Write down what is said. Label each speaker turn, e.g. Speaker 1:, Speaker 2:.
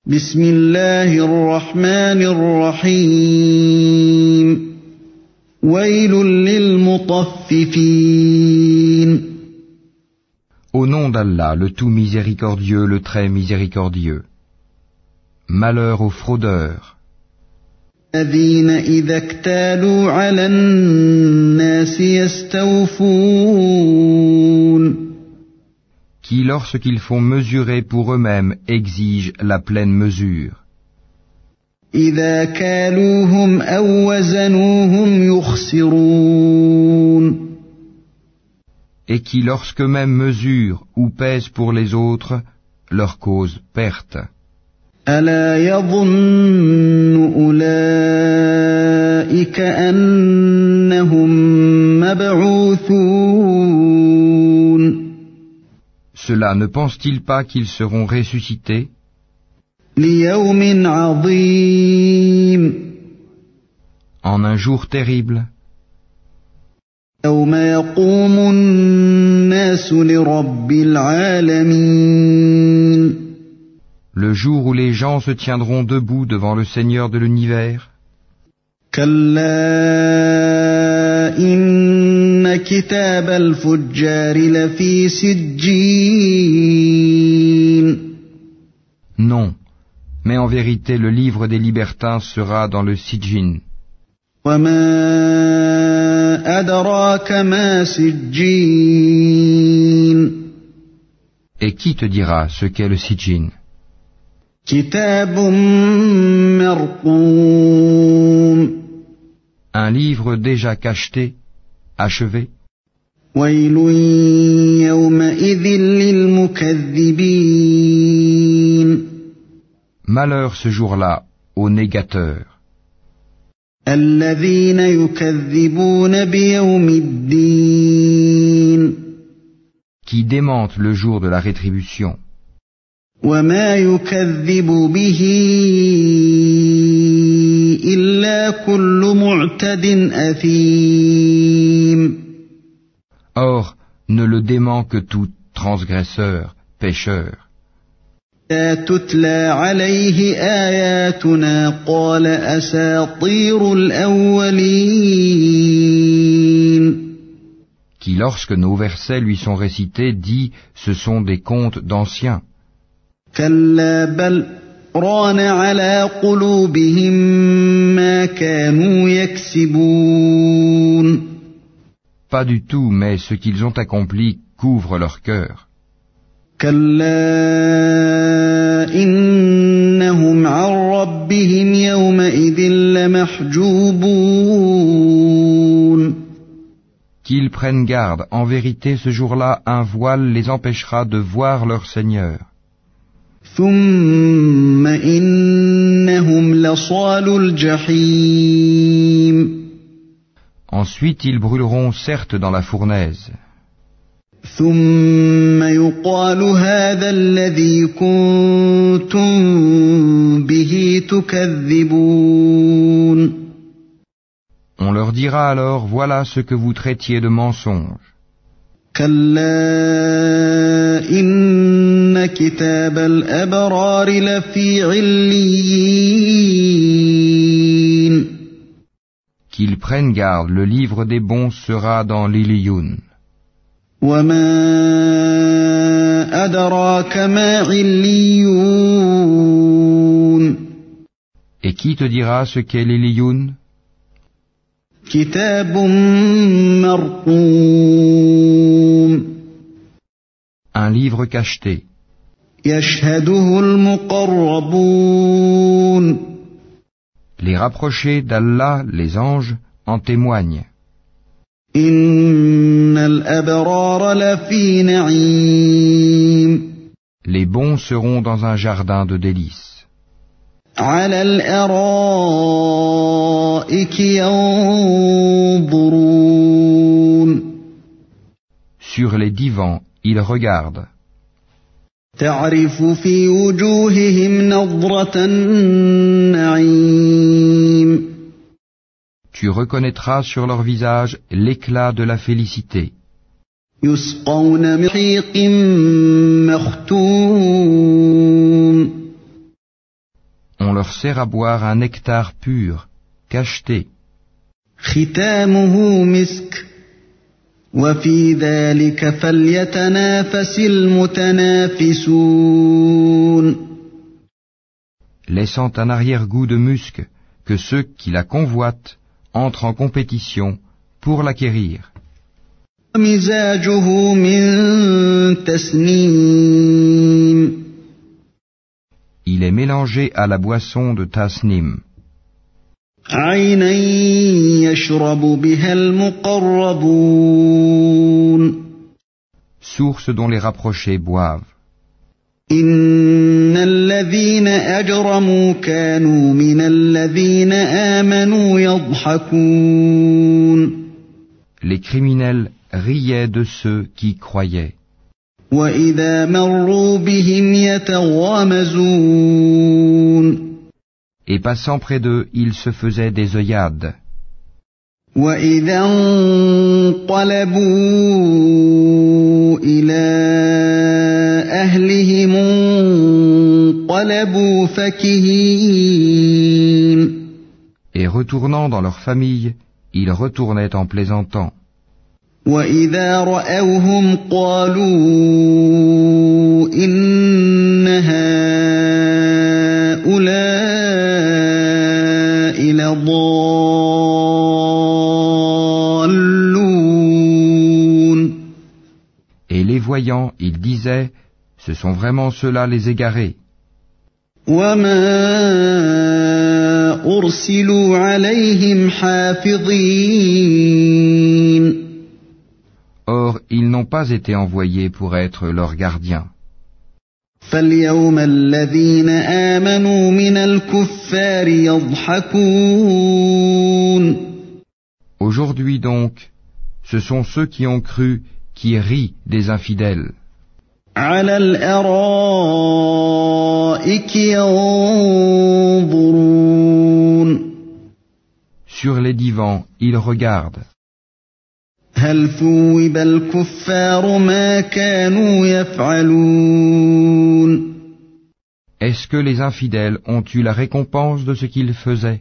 Speaker 1: بسم الله الرحمن الرحيم ويل للمطففين.
Speaker 2: Au nom d'Allah, le tout miséricordieux, le très miséricordieux. Malheur aux fraudeurs.
Speaker 1: الذين إذا اكتالوا على الناس يستوفون.
Speaker 2: Qui, lorsqu'ils font mesurer pour eux-mêmes, exigent la pleine mesure.
Speaker 1: إذا كالوهم أو وزنوهم يخسرون.
Speaker 2: Et qui, lorsqu'eux-mêmes mesurent ou pèsent pour les autres, leur causent perte.
Speaker 1: ألا يظن أولئك أنهم مبعوثون.
Speaker 2: Cela ne pense-t-il pas qu'ils seront ressuscités
Speaker 1: ليوم عظيم.
Speaker 2: en un jour terrible,
Speaker 1: يوم يقوم الناس لرب العالمين.
Speaker 2: le jour où les gens se tiendront debout devant le Seigneur de l'univers?
Speaker 1: كلا إن كتاب الفجار لفي سجين.
Speaker 2: Non, mais en vérité le livre des libertins sera dans le Sijjin.
Speaker 1: وما أدراك ما سجين.
Speaker 2: Et qui te dira ce qu'est le Sijjin?
Speaker 1: كتاب مرقوم.
Speaker 2: Un livre déjà cacheté, achevé.
Speaker 1: ويل يومئذ للمكذبين.
Speaker 2: Malheur ce jour-là aux négateurs,
Speaker 1: الذين يكذبون بيوم الدين.
Speaker 2: qui démentent le jour de la rétribution.
Speaker 1: وما يكذب به إلا كل معتد أثيم.
Speaker 2: Or, ne le dément que tout transgresseur, pécheur.
Speaker 1: إذا تتلى عليه آياتنا قال أساطير الأولين.
Speaker 2: Qui, lorsque nos versets lui sont récités, dit « ce sont des contes d'anciens ».
Speaker 1: كلا بل ران على قلوبهم ما كانوا يكسبون.
Speaker 2: Pas du tout, mais ce qu'ils ont accompli couvre leur cœur.
Speaker 1: كلا إنهم عن ربهم يومئذ لمحجوبون.
Speaker 2: Qu'ils prennent garde, en vérité ce jour-là un voile les empêchera de voir leur Seigneur.
Speaker 1: ثم إنهم لصالو الجحيم.
Speaker 2: Ensuite ils brûleront certes dans la fournaise.
Speaker 1: ثم يقال هذا الذي كنتم به تكذبون.
Speaker 2: On leur dira alors, voilà ce que vous traitiez de mensonge.
Speaker 1: كلا إن كتاب الأبرار لفي عليين.
Speaker 2: Qu'ils prennent garde, le livre des bons sera dans l'Iliyun.
Speaker 1: وما أدراك ما عليون.
Speaker 2: Et qui te dira ce qu'est l'Iliyun?
Speaker 1: كتاب مرقوم.
Speaker 2: Un livre cacheté,
Speaker 1: يشهده المقربون.
Speaker 2: les rapprochés d'Allah, les anges, en témoignent.
Speaker 1: إن الأبرار لفي نعيم.
Speaker 2: Les bons seront dans un jardin de délices.
Speaker 1: على الأرائك ينظرون.
Speaker 2: Sur les divans, ils regardent.
Speaker 1: تعرف في وجوههم نضرة النعيم.
Speaker 2: Tu reconnaîtras sur leur visage l'éclat de la félicité.
Speaker 1: يسقون من رحيق مختوم
Speaker 2: leur sert à boire un nectar pur, cacheté.
Speaker 1: ختامه مسك وفي ذلك فليتنافس المتنافسون.
Speaker 2: Laissant un arrière-goût de musc, que ceux qui la convoitent entrent en compétition pour l'acquérir.
Speaker 1: مزاجه من تسنيم.
Speaker 2: Il est mélangé à la boisson de tasnim,
Speaker 1: عينا يشرب بها المقربون.
Speaker 2: source dont les rapprochés boivent.
Speaker 1: إن الذين أجرموا كانوا من الذين آمنوا يضحكون.
Speaker 2: Les criminels riaient de ceux qui croyaient.
Speaker 1: وإذا مروا بهم يتغامزون.
Speaker 2: Et passant près d'eux, ils se faisaient des œillades.
Speaker 1: وإذا انقلبوا إلى أهلهم انقلبوا فكهين.
Speaker 2: Et retournant dans leur famille, ils retournaient en plaisantant.
Speaker 1: وإذا رأوهم قالوا إن هؤلاء لضالون.
Speaker 2: Et les voyant, ils disaient, ce sont vraiment ceux-là les égarés.
Speaker 1: وما أرسلوا عليهم حافظين.
Speaker 2: Or, ils n'ont pas été envoyés pour être leurs gardiens.
Speaker 1: فاليوم الذين آمنوا من الكفار يضحكون.
Speaker 2: Aujourd'hui donc, ce sont ceux qui ont cru qui rient des infidèles.
Speaker 1: على الأرائك ينظرون.
Speaker 2: Sur les divans, ils regardent.
Speaker 1: هل ثوب الكفار ما كانوا يفعلون.
Speaker 2: Est-ce que les infidèles ont eu la récompense de ce qu'ils faisaient ?